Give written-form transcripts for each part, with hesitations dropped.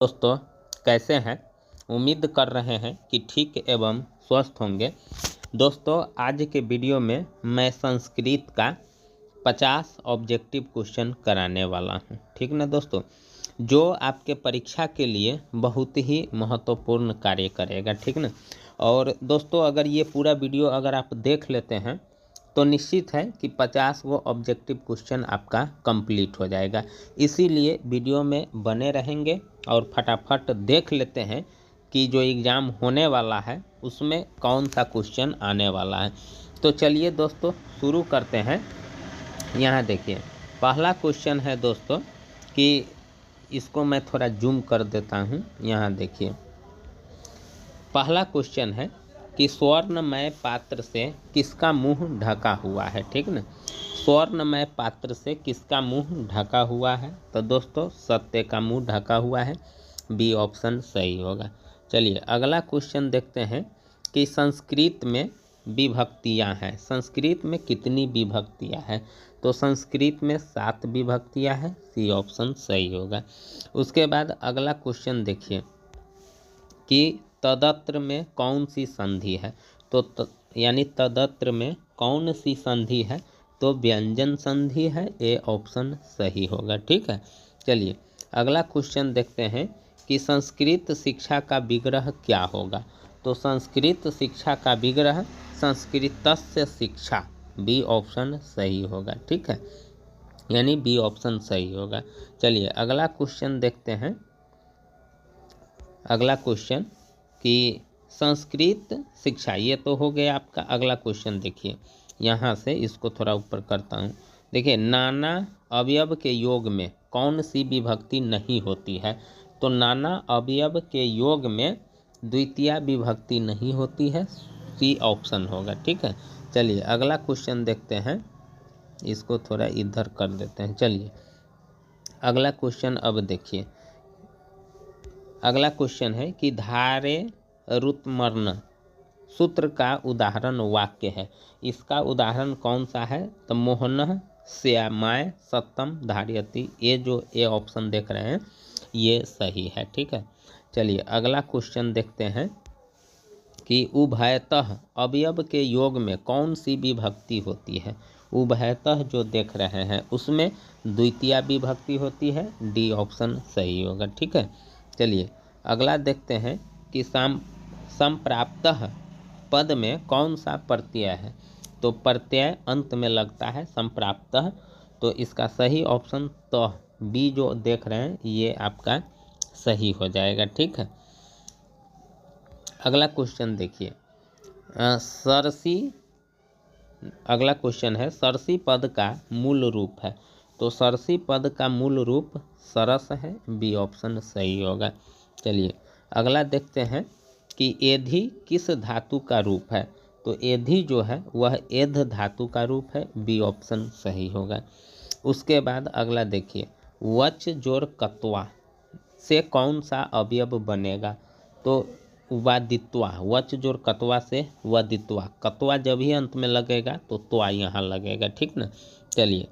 दोस्तों कैसे हैं। उम्मीद कर रहे हैं कि ठीक एवं स्वस्थ होंगे। दोस्तों आज के वीडियो में मैं संस्कृत का 50 ऑब्जेक्टिव क्वेश्चन कराने वाला हूं। ठीक ना दोस्तों, जो आपके परीक्षा के लिए बहुत ही महत्वपूर्ण कार्य करेगा। ठीक ना। और दोस्तों अगर ये पूरा वीडियो अगर आप देख लेते हैं तो निश्चित है कि 50 वो ऑब्जेक्टिव क्वेश्चन आपका कंप्लीट हो जाएगा। इसीलिए वीडियो में बने रहेंगे और फटाफट देख लेते हैं कि जो एग्ज़ाम होने वाला है उसमें कौन सा क्वेश्चन आने वाला है। तो चलिए दोस्तों शुरू करते हैं। यहाँ देखिए पहला क्वेश्चन है दोस्तों कि इसको मैं थोड़ा जूम कर देता हूँ। यहाँ देखिए पहला क्वेश्चन है कि स्वर्णमय पात्र से किसका मुंह ढका हुआ है। ठीक ना। स्वर्णमय पात्र से किसका मुंह ढका हुआ है, तो दोस्तों सत्य का मुंह ढका हुआ है। बी ऑप्शन सही होगा। चलिए अगला क्वेश्चन देखते हैं कि संस्कृत में विभक्तियां हैं। संस्कृत में कितनी विभक्तियां हैं, तो संस्कृत में 7 विभक्तियां हैं। सी ऑप्शन सही होगा। उसके बाद अगला क्वेश्चन देखिए कि तदत्र में कौन सी संधि है, तो यानी तदत्र में कौन सी संधि है, तो व्यंजन संधि है। ए ऑप्शन सही होगा। ठीक है। चलिए अगला क्वेश्चन देखते हैं कि संस्कृत शिक्षा का विग्रह क्या होगा, तो संस्कृत शिक्षा का विग्रह संस्कृतस्य शिक्षा। बी ऑप्शन सही होगा। ठीक है, यानी बी ऑप्शन सही होगा। चलिए अगला क्वेश्चन देखते हैं। अगला क्वेश्चन कि संस्कृत शिक्षा, ये तो हो गया आपका। अगला क्वेश्चन देखिए, यहाँ से इसको थोड़ा ऊपर करता हूँ। देखिए नाना अवयव के योग में कौन सी विभक्ति नहीं होती है, तो नाना अवयव के योग में द्वितीय विभक्ति नहीं होती है। सी ऑप्शन होगा। ठीक है। चलिए अगला क्वेश्चन देखते हैं, इसको थोड़ा इधर कर देते हैं। चलिए अगला क्वेश्चन अब देखिए। अगला क्वेश्चन है कि धारे रुतमर्ण सूत्र का उदाहरण वाक्य है। इसका उदाहरण कौन सा है, तो मोहन श्यामाय सत्यम धारयति। ये जो ए ऑप्शन देख रहे हैं ये सही है। ठीक है। चलिए अगला क्वेश्चन देखते हैं कि उभयतः अवयव के योग में कौन सी विभक्ति होती है। उभयतः जो देख रहे हैं उसमें द्वितीय विभक्ति होती है। डी ऑप्शन सही होगा। ठीक है। चलिए अगला देखते हैं कि संप्राप्तः पद में कौन सा प्रत्यय है, तो प्रत्यय अंत में लगता है संप्राप्तः। तो इसका सही ऑप्शन तो बी जो देख रहे हैं ये आपका सही हो जाएगा। ठीक है। अगला क्वेश्चन देखिए सरसी। अगला क्वेश्चन है सरसी पद का मूल रूप है, तो सरसी पद का मूल रूप सरस है। बी ऑप्शन सही होगा। चलिए अगला देखते हैं कि एधि किस धातु का रूप है, तो एधि जो है वह एध धातु का रूप है। बी ऑप्शन सही होगा। उसके बाद अगला देखिए वच जोड़ कत्वा से कौन सा अवयव बनेगा, तो वादित्वा। वच जोड़ कत्वा से वदित्वा। कत्वा जब ही अंत में लगेगा तो त्वा यहाँ लगेगा। ठीक ना। चलिए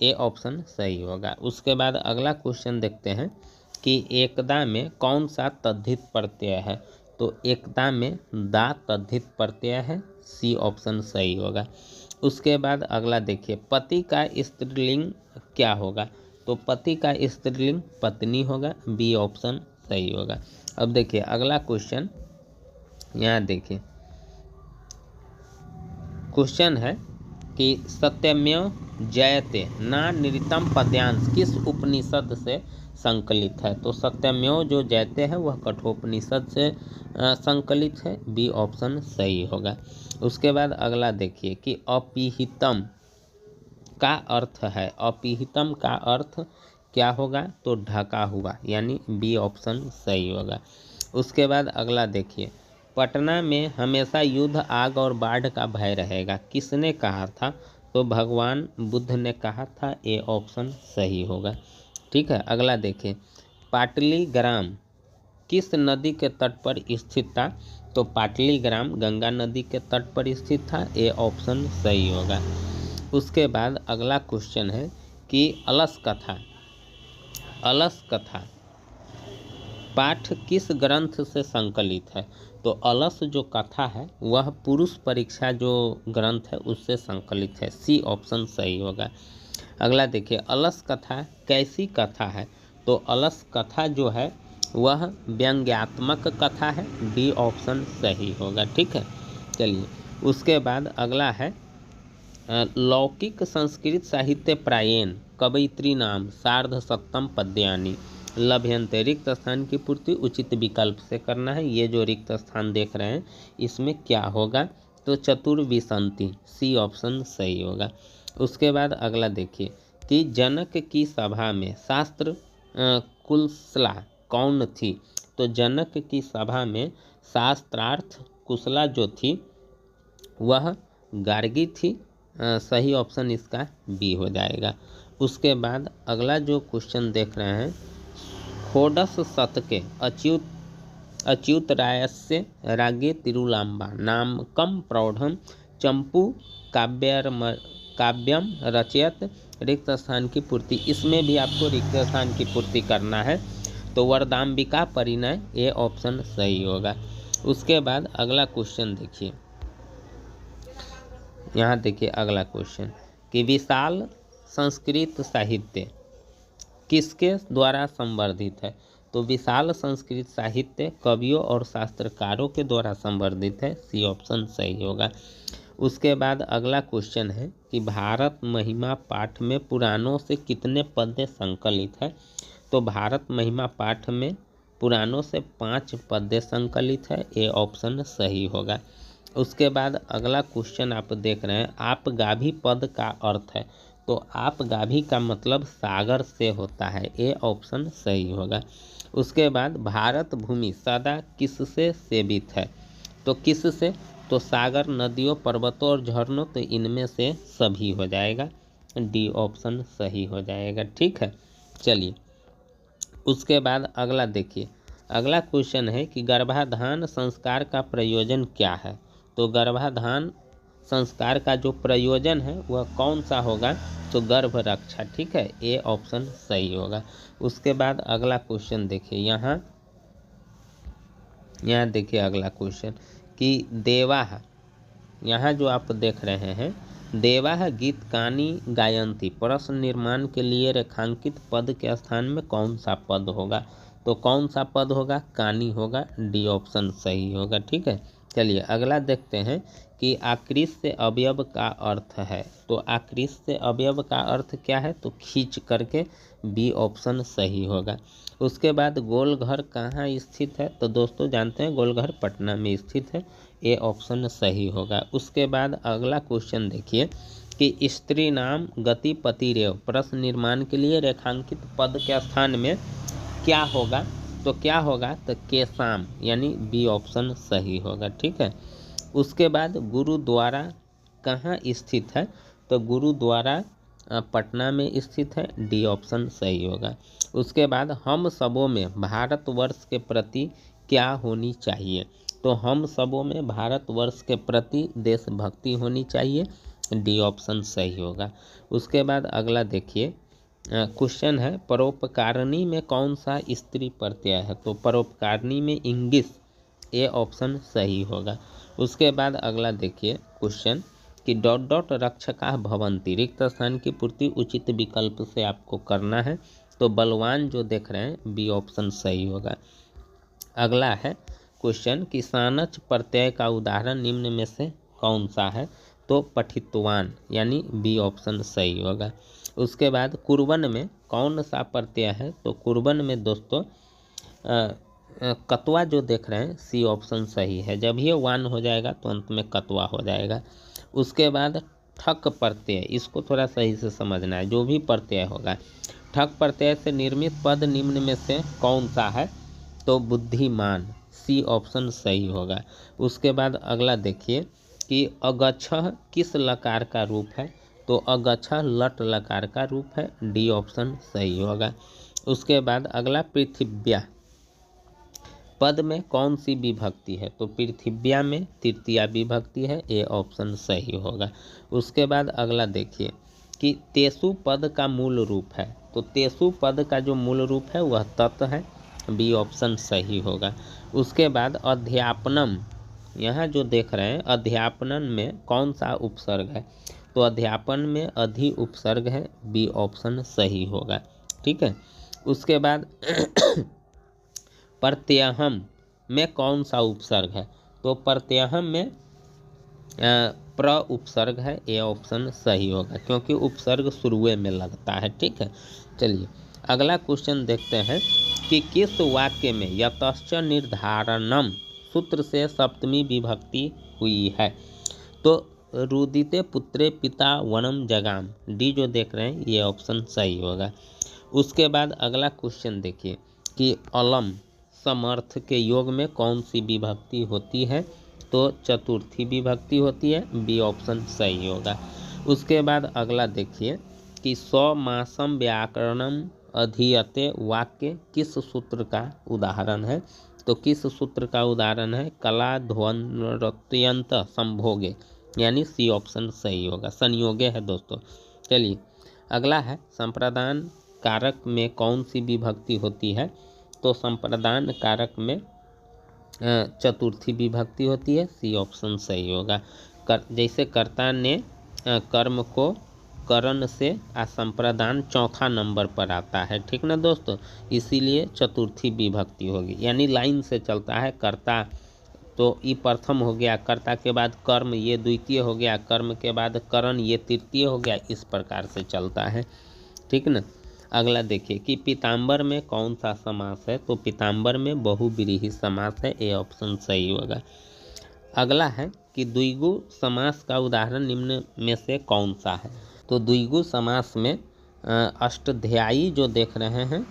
ए ऑप्शन सही होगा। उसके बाद अगला क्वेश्चन देखते हैं कि एकदा में कौन सा तद्धित प्रत्यय है, तो एकदा में दा तद्धित प्रत्यय है। सी ऑप्शन सही होगा। उसके बाद अगला देखिए पति का स्त्रीलिंग क्या होगा, तो पति का स्त्रीलिंग पत्नी होगा। बी ऑप्शन सही होगा। अब देखिए अगला क्वेश्चन, यहाँ देखिए क्वेश्चन है कि सत्यमेव जयते ना निरितम पद्यांश किस उपनिषद से संकलित है, तो सत्यमेव जो जयते हैं वह कठोपनिषद से संकलित है। बी ऑप्शन सही होगा। उसके बाद अगला देखिए कि अपिहितम का अर्थ है। अपिहितम का अर्थ क्या होगा, तो ढका हुआ, यानी बी ऑप्शन सही होगा। उसके बाद अगला देखिए पटना में हमेशा युद्ध आग और बाढ़ का भय रहेगा, किसने कहा था, तो भगवान बुद्ध ने कहा था। ए ऑप्शन सही होगा। ठीक है। अगला देखिए पाटलीग्राम किस नदी के तट पर स्थित था, तो पाटलीग्राम गंगा नदी के तट पर स्थित था। ए ऑप्शन सही होगा। उसके बाद अगला क्वेश्चन है कि अलस कथा पाठ किस ग्रंथ से संकलित है? तो अलस जो कथा है वह पुरुष परीक्षा जो ग्रंथ है उससे संकलित है। सी ऑप्शन सही होगा। अगला देखिए, अलस कथा कैसी कथा है? तो अलस कथा जो है वह व्यंग्यात्मक कथा है। डी ऑप्शन सही होगा। ठीक है, चलिए उसके बाद अगला है लौकिक संस्कृत साहित्य प्रायेण कवयित्री नाम सार्ध सप्तम पद्यानि लभ्यन्ते। रिक्त स्थान की पूर्ति उचित विकल्प से करना है। ये जो रिक्त स्थान देख रहे हैं इसमें क्या होगा? तो चतुर्विंशति, सी ऑप्शन सही होगा। उसके बाद अगला देखिए कि जनक की सभा में शास्त्र कुशला कौन थी? तो जनक की सभा में शास्त्रार्थ कुशला जो थी वह गार्गी थी। सही ऑप्शन इसका बी हो जाएगा। उसके बाद अगला जो क्वेश्चन देख रहे हैं, षोडश शतके अच्युत रायस्य रागे तिरुलांबा नामकम प्रौढ़म चंपू काव्यम रचयत। रिक्त स्थान की पूर्ति, इसमें भी आपको रिक्त स्थान की पूर्ति करना है। तो वरदाम्बिका परिणय, ए ऑप्शन सही होगा। उसके बाद अगला क्वेश्चन देखिए, यहाँ देखिए अगला क्वेश्चन कि विशाल संस्कृत साहित्य किसके द्वारा संवर्धित है? तो विशाल संस्कृत साहित्य कवियों और शास्त्रकारों के द्वारा संवर्धित है। सी ऑप्शन सही होगा। उसके बाद अगला क्वेश्चन है कि भारत महिमा पाठ में पुराणों से कितने पद्य संकलित है? तो भारत महिमा पाठ में पुराणों से 5 पद्य संकलित है। ए ऑप्शन सही होगा। उसके बाद अगला क्वेश्चन आप देख रहे हैं, आप गाभी पद का अर्थ है? तो आप गाभी का मतलब सागर से होता है। ए ऑप्शन सही होगा। उसके बाद भारत भूमि सदा किससे सेवित है? तो किससे? तो सागर, नदियों, पर्वतों और झरनों, तो इनमें से सभी हो जाएगा। डी ऑप्शन सही हो जाएगा। ठीक है, चलिए उसके बाद अगला देखिए, अगला क्वेश्चन है कि गर्भाधान संस्कार का प्रयोजन क्या है? तो गर्भाधान संस्कार का जो प्रयोजन है वह कौन सा होगा? तो गर्भ रक्षा। ठीक है, ए ऑप्शन सही होगा। उसके बाद अगला क्वेश्चन देखिए, यहाँ देखिए अगला क्वेश्चन कि देवाः, यहाँ जो आप देख रहे हैं देवाः गीत कानी गायन्ति, प्रश्न निर्माण के लिए रेखांकित पद के स्थान में कौन सा पद होगा? तो कौन सा पद होगा? कानी होगा। डी ऑप्शन सही होगा। ठीक है, चलिए अगला देखते हैं कि आकृष्ट से अवयव का अर्थ है। तो आकृष्ट से अवयव का अर्थ क्या है? तो खींच करके। बी ऑप्शन सही होगा। उसके बाद गोलघर कहाँ स्थित है? तो दोस्तों जानते हैं गोलघर पटना में स्थित है। ए ऑप्शन सही होगा। उसके बाद अगला क्वेश्चन देखिए कि स्त्री नाम गति पतिरेव, प्रश्न निर्माण के लिए रेखांकित पद के स्थान में क्या होगा? तो क्या होगा? तो केसाम, यानी बी ऑप्शन सही होगा। ठीक है, उसके बाद गुरुद्वारा कहाँ स्थित है? तो गुरुद्वारा पटना में स्थित है। डी ऑप्शन सही होगा। उसके बाद हम सबों में भारतवर्ष के प्रति क्या होनी चाहिए? तो हम सबों में भारतवर्ष के प्रति देशभक्ति होनी चाहिए। डी ऑप्शन सही होगा। उसके बाद अगला देखिए क्वेश्चन है, परोपकारिणी में कौन सा स्त्री प्रत्यय है? तो परोपकारिणी में इंगिस। ए ऑप्शन सही होगा। उसके बाद अगला देखिए क्वेश्चन कि डॉट डॉट रक्षका भवंती, रिक्त स्थान की पूर्ति उचित विकल्प से आपको करना है। तो बलवान जो देख रहे हैं बी ऑप्शन सही होगा। अगला है क्वेश्चन कि सानच प्रत्यय का उदाहरण निम्न में से कौन सा है? तो पठितवान, यानी बी ऑप्शन सही होगा। उसके बाद कुर्बन में कौन सा प्रत्यय है? तो कुर्बन में दोस्तों कतवा जो देख रहे हैं सी ऑप्शन सही है। जब ये वान हो जाएगा तो अंत में कतवा हो जाएगा। उसके बाद ठक प्रत्यय, इसको थोड़ा सही से समझना है। जो भी प्रत्यय होगा ठक प्रत्यय से निर्मित पद निम्न में से कौन सा है? तो बुद्धिमान। सी ऑप्शन सही होगा। उसके बाद अगला देखिए कि अगच्छः किस लकार का रूप है? तो अगच्छः लट लकार का रूप है। डी ऑप्शन सही होगा। उसके बाद अगला पृथिव्या पद में कौन सी विभक्ति है? तो पृथिव्या में तृतीया विभक्ति है। ए ऑप्शन सही होगा। उसके बाद अगला देखिए कि तेसु पद का मूल रूप है। तो तेसु पद का जो मूल रूप है वह तत् है। बी ऑप्शन सही होगा। उसके बाद अध्यापनम, यहाँ जो देख रहे हैं अध्यापनम में कौन सा उपसर्ग है, तो अध्यापन में अधि उपसर्ग है, बी ऑप्शन सही होगा। ठीक है। उसके बाद प्रत्यहम में कौन सा उपसर्ग है, तो प्रत्यहम में प्र उपसर्ग है, ए ऑप्शन सही होगा क्योंकि उपसर्ग शुरुए में लगता है। ठीक है। चलिए अगला क्वेश्चन देखते हैं कि किस वाक्य में यतश्च निर्धारणम सूत्र से सप्तमी विभक्ति हुई है, तो रुदिते पुत्रे पिता वनम जगाम, डी जो देख रहे हैं ये ऑप्शन सही होगा। उसके बाद अगला क्वेश्चन देखिए कि अलम समर्थ के योग में कौन सी विभक्ति होती है, तो चतुर्थी विभक्ति होती है, बी ऑप्शन सही होगा। उसके बाद अगला देखिए कि स्वमासम व्याकरणम अधीयते वाक्य किस सूत्र का उदाहरण है, तो किस सूत्र का उदाहरण है, कला ध्वन्यंत संभोगे, यानी सी ऑप्शन सही होगा, संयोगे है दोस्तों। चलिए अगला है संप्रदान कारक में कौन सी विभक्ति होती है, तो संप्रदान कारक में चतुर्थी विभक्ति होती है, सी ऑप्शन सही होगा। जैसे कर्ता ने कर्म को करण से संप्रदान चौथा नंबर पर आता है, ठीक ना दोस्तों, इसीलिए चतुर्थी विभक्ति होगी, यानी लाइन से चलता है। कर्ता तो ये प्रथम हो गया, कर्ता के बाद कर्म ये द्वितीय हो गया, कर्म के बाद करण ये तृतीय हो गया, इस प्रकार से चलता है। ठीक ना। अगला देखिए कि पीताम्बर में कौन सा समास है, तो पीताम्बर में बहुव्रीहि समास है, ए ऑप्शन सही होगा। अगला है कि द्विगु समास का उदाहरण निम्न में से कौन सा है, तो द्विगु समास में अष्टाध्यायी जो देख रहे हैं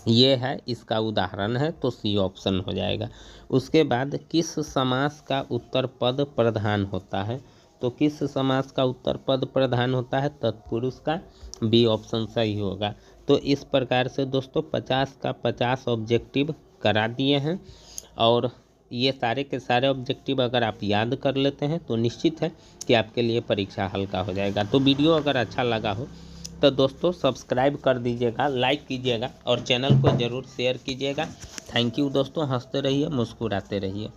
ये है, इसका उदाहरण है, तो सी ऑप्शन हो जाएगा। उसके बाद किस समास का उत्तर पद प्रधान होता है, तो किस समास का उत्तर पद प्रधान होता है, तत्पुरुष का, बी ऑप्शन सही होगा। तो इस प्रकार से दोस्तों 50 का 50 ऑब्जेक्टिव करा दिए हैं, और ये सारे के सारे ऑब्जेक्टिव अगर आप याद कर लेते हैं तो निश्चित है कि आपके लिए परीक्षा हल्का हो जाएगा। तो वीडियो अगर अच्छा लगा हो तो दोस्तों सब्सक्राइब कर दीजिएगा, लाइक कीजिएगा और चैनल को ज़रूर शेयर कीजिएगा। थैंक यू दोस्तों, हंसते रहिए, मुस्कुराते रहिए।